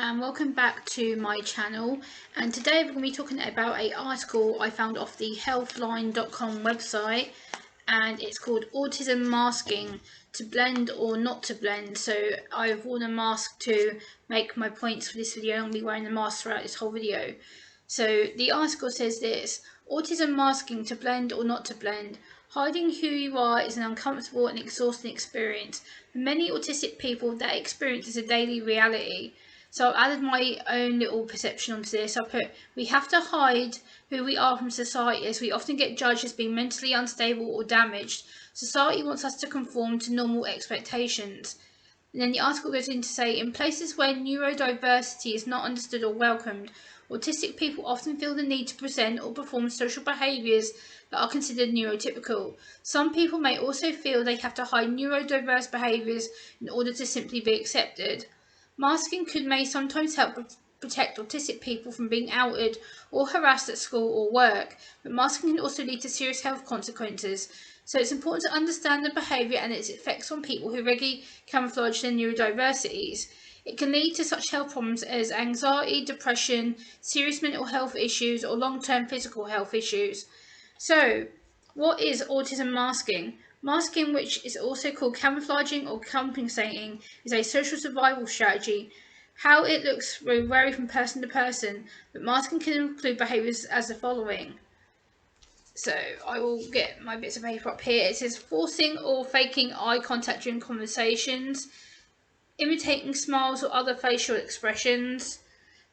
and welcome back to my channel. And today we're going to be talking about an article I found off the healthline.com website, and it's called Autism Masking, to blend or not to blend. So I've worn a mask to make my points for this video. I'm going to be wearing the mask throughout this whole video. So the article says this: autism masking, to blend or not to blend. Hiding who you are is an uncomfortable and exhausting experience. For many autistic people, that experience is a daily reality. So I've added my own little perception onto this. I put, we have to hide who we are from society, as we often get judged as being mentally unstable or damaged. Society wants us to conform to normal expectations. And then the article goes on to say, in places where neurodiversity is not understood or welcomed, autistic people often feel the need to present or perform social behaviours that are considered neurotypical. Some people may also feel they have to hide neurodiverse behaviours in order to simply be accepted. Masking may sometimes help protect autistic people from being outed or harassed at school or work, but masking can also lead to serious health consequences. So it's important to understand the behaviour and its effects on people who regularly camouflage their neurodiversities. It can lead to such health problems as anxiety, depression, serious mental health issues, or long-term physical health issues. So, what is autism masking? Masking, which is also called camouflaging or compensating, is a social survival strategy. How it looks will vary from person to person, but masking can include behaviours as the following. So I will get my bits of paper up here. It says forcing or faking eye contact during conversations, imitating smiles or other facial expressions,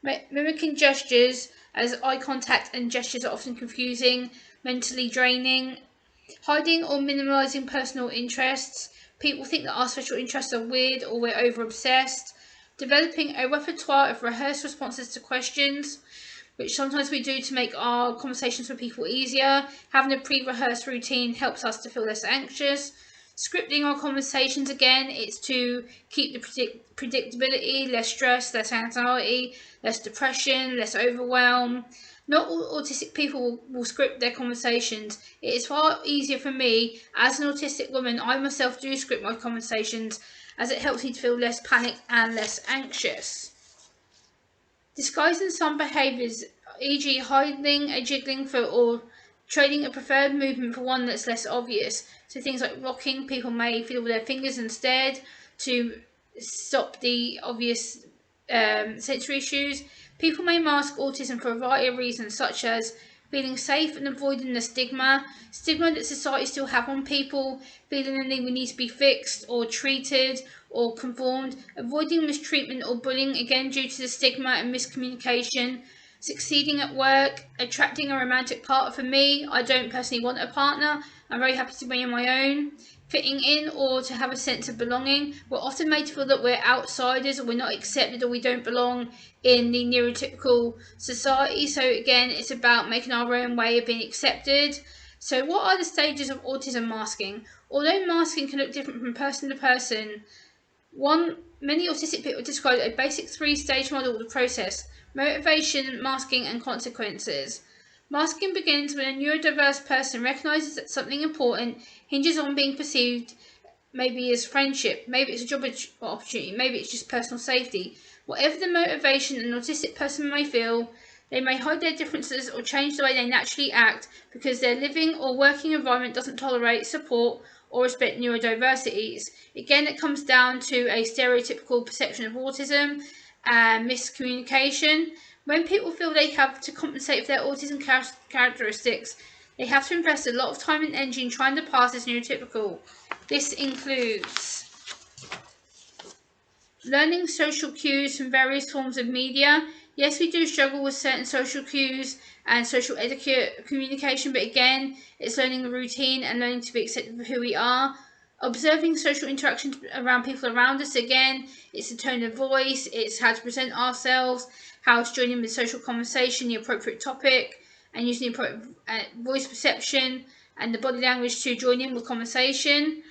mimicking gestures, as eye contact and gestures are often confusing, mentally draining, hiding or minimalising personal interests. People think that our special interests are weird or we're over-obsessed. Developing a repertoire of rehearsed responses to questions, which sometimes we do to make our conversations with people easier. Having a pre-rehearsed routine helps us to feel less anxious. Scripting our conversations, again, it's to keep the predictability, less stress, less anxiety, less depression, less overwhelm. Not all autistic people will script their conversations. It is far easier for me. As an autistic woman, I myself do script my conversations, as it helps me to feel less panicked and less anxious. Disguising some behaviours, e.g. hiding a jiggling foot or trading a preferred movement for one that's less obvious. So things like rocking, people may fiddle with their fingers instead to stop the obvious sensory issues. People may mask autism for a variety of reasons, such as feeling safe and avoiding the stigma that society still have on people, feeling the need to be fixed or treated or conformed, avoiding mistreatment or bullying, again due to the stigma and miscommunication, succeeding at work, attracting a romantic partner. For me, I don't personally want a partner. I'm very happy to be on my own. Fitting in or to have a sense of belonging. We're often made to feel that we're outsiders or we're not accepted or we don't belong in the neurotypical society. So again, it's about making our own way of being accepted. So what are the stages of autism masking? Although masking can look different from person to person, many autistic people describe a basic three-stage model of the process: motivation, masking, and consequences. Masking begins when a neurodiverse person recognises that something important hinges on being perceived, maybe as friendship, maybe it's a job opportunity, maybe it's just personal safety. Whatever the motivation an autistic person may feel, they may hide their differences or change the way they naturally act because their living or working environment doesn't tolerate, support, or respect neurodiversities. Again, it comes down to a stereotypical perception of autism and miscommunication. When people feel they have to compensate for their autism characteristics, they have to invest a lot of time and energy in trying to pass as neurotypical. This includes learning social cues from various forms of media. Yes, we do struggle with certain social cues and social etiquette communication, but again, it's learning a routine and learning to be accepted for who we are. Observing social interactions around people around us, again, it's the tone of voice, it's how to present ourselves, how to join in with social conversation, the appropriate topic, and using the appropriate voice perception and the body language to join in with conversation.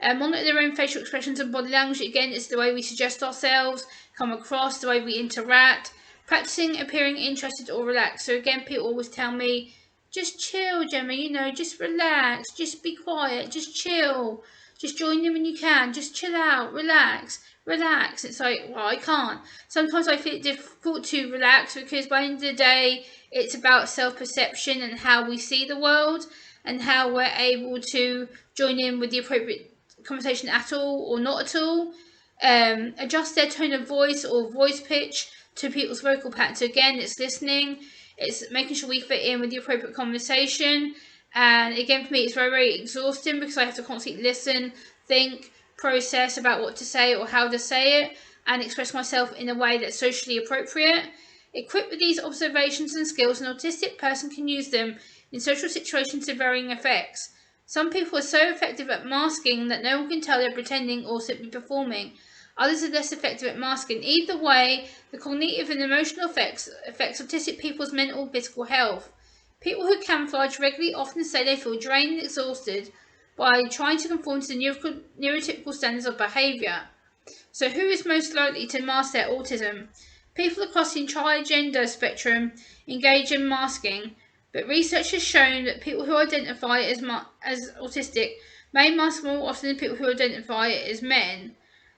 Monitor their own facial expressions and body language. Again, it's the way we suggest ourselves, come across, the way we interact. Practicing appearing interested or relaxed. So again, people always tell me, just chill, Gemma, just relax, just be quiet, just chill, just join in when you can, just chill out, relax. It's like, well, I can't. Sometimes I feel it difficult to relax because by the end of the day, it's about self-perception and how we see the world and how we're able to join in with the appropriate conversation at all or not at all. Adjust their tone of voice or voice pitch to people's vocal patterns. So again, it's listening, it's making sure we fit in with the appropriate conversation. And again, for me, it's very, very exhausting because I have to constantly listen, think, process about what to say or how to say it, and express myself in a way that's socially appropriate. Equipped with these observations and skills, an autistic person can use them in social situations to varying effects. Some people are so effective at masking that no one can tell they're pretending or simply performing. Others are less effective at masking. Either way, the cognitive and emotional effects autistic people's mental and physical health. People who camouflage regularly often say they feel drained and exhausted by trying to conform to the neurotypical standards of behaviour. So who is most likely to mask their autism? People across the entire gender spectrum engage in masking, but research has shown that people who identify as autistic may mask more often than people who identify as men.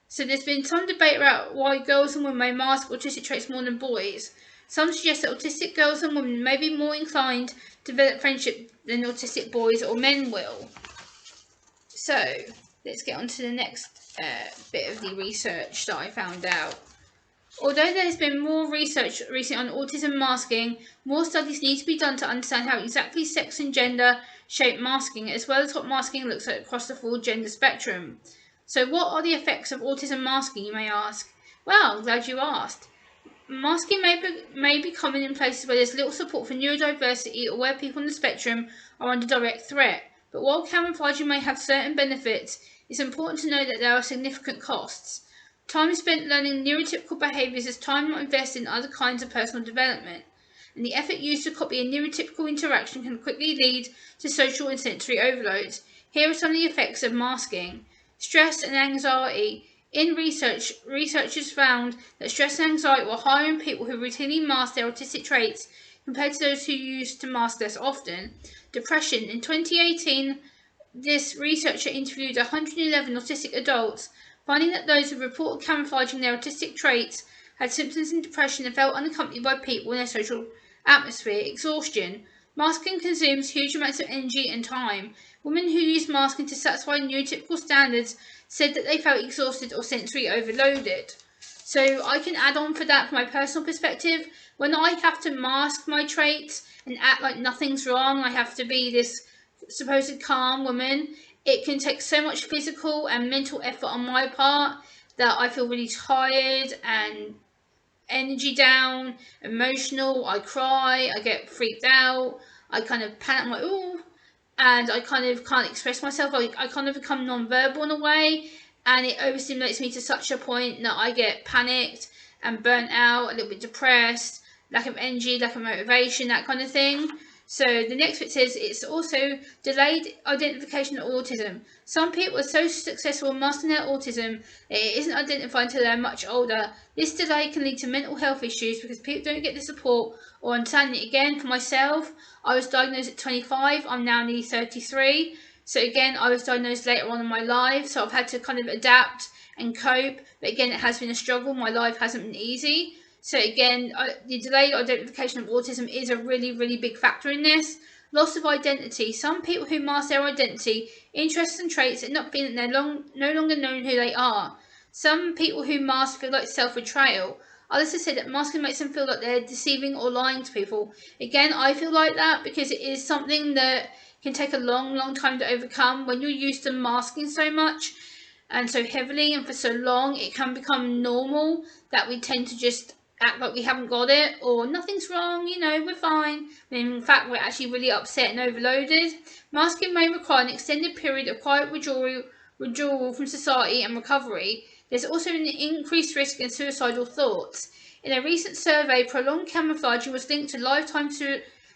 So there's been some debate about why girls and women may mask autistic traits more than boys. Some suggest that autistic girls and women may be more inclined to develop friendship than autistic boys or men will. So let's get on to the next bit of the research that I found out. Although there has been more research recently on autism masking, more studies need to be done to understand how exactly sex and gender shape masking, as well as what masking looks like across the full gender spectrum. So what are the effects of autism masking, you may ask? Well, I'm glad you asked. Masking may be common in places where there's little support for neurodiversity or where people on the spectrum are under direct threat. But while camouflaging may have certain benefits, it's important to know that there are significant costs. Time spent learning neurotypical behaviours is time not invested in other kinds of personal development, and the effort used to copy a neurotypical interaction can quickly lead to social and sensory overload. Here are some of the effects of masking. Stress and anxiety. In research, researchers found that stress and anxiety were higher in people who routinely mask their autistic traits compared to those who used to mask less often. Depression. In 2018, this researcher interviewed 111 autistic adults, finding that those who reported camouflaging their autistic traits had symptoms of depression and felt unaccompanied by people in their social atmosphere. Exhaustion. Masking consumes huge amounts of energy and time. Women who use masking to satisfy neurotypical standards said that they felt exhausted or sensory overloaded. So I can add on for that from my personal perspective. When I have to mask my traits and act like nothing's wrong, I have to be this supposed calm woman, it can take so much physical and mental effort on my part that I feel really tired and energy down, emotional, I cry, I get freaked out, I kind of panic, I'm like, ooh, and I kind of can't express myself, I kind of become non-verbal in a way, and it overstimulates me to such a point that I get panicked and burnt out, a little bit depressed, lack of energy, lack of motivation, that kind of thing. So the next bit says it's also delayed identification of autism. Some people are so successful in masking their autism that it isn't identified until they're much older. This delay can lead to mental health issues because people don't get the support or understanding. Again, for myself, I was diagnosed at 25. I'm now nearly 33. So again, I was diagnosed later on in my life. So I've had to kind of adapt and cope. But again, it has been a struggle. My life hasn't been easy. So again, the delayed identification of autism is a really, really big factor in this. Loss of identity. Some people who mask their identity, interests and traits end up feeling they're no longer known who they are. Some people who mask feel like self-betrayal. Others have said that masking makes them feel like they're deceiving or lying to people. Again, I feel like that because it is something that can take a long, long time to overcome. When you're used to masking so much and so heavily and for so long, it can become normal that we tend to just act like we haven't got it, or nothing's wrong, you know, we're fine, when in fact we're actually really upset and overloaded. Masking may require an extended period of quiet withdrawal from society and recovery. There's also an increased risk in suicidal thoughts. In a recent survey, prolonged camouflaging was linked to lifetime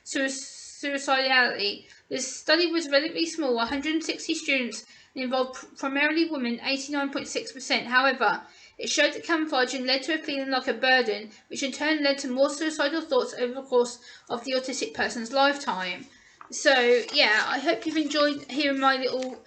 suicidality. This study was relatively small, 160 students, and involved primarily women, 89.6%. However, it showed that camouflaging led to a feeling like a burden, which in turn led to more suicidal thoughts over the course of the autistic person's lifetime. So yeah, I hope you've enjoyed hearing my little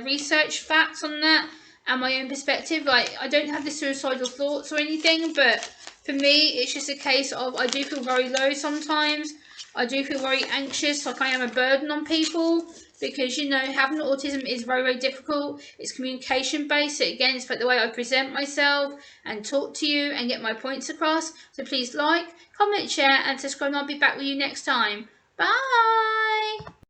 research facts on that and my own perspective. Like, I don't have the suicidal thoughts or anything, but for me, it's just a case of I do feel very low sometimes. I do feel very anxious, like I am a burden on people, because having autism is very, very difficult. It's communication based. So again, it's about the way I present myself and talk to you and get my points across. So please like, comment, share, and subscribe, and I'll be back with you next time. Bye!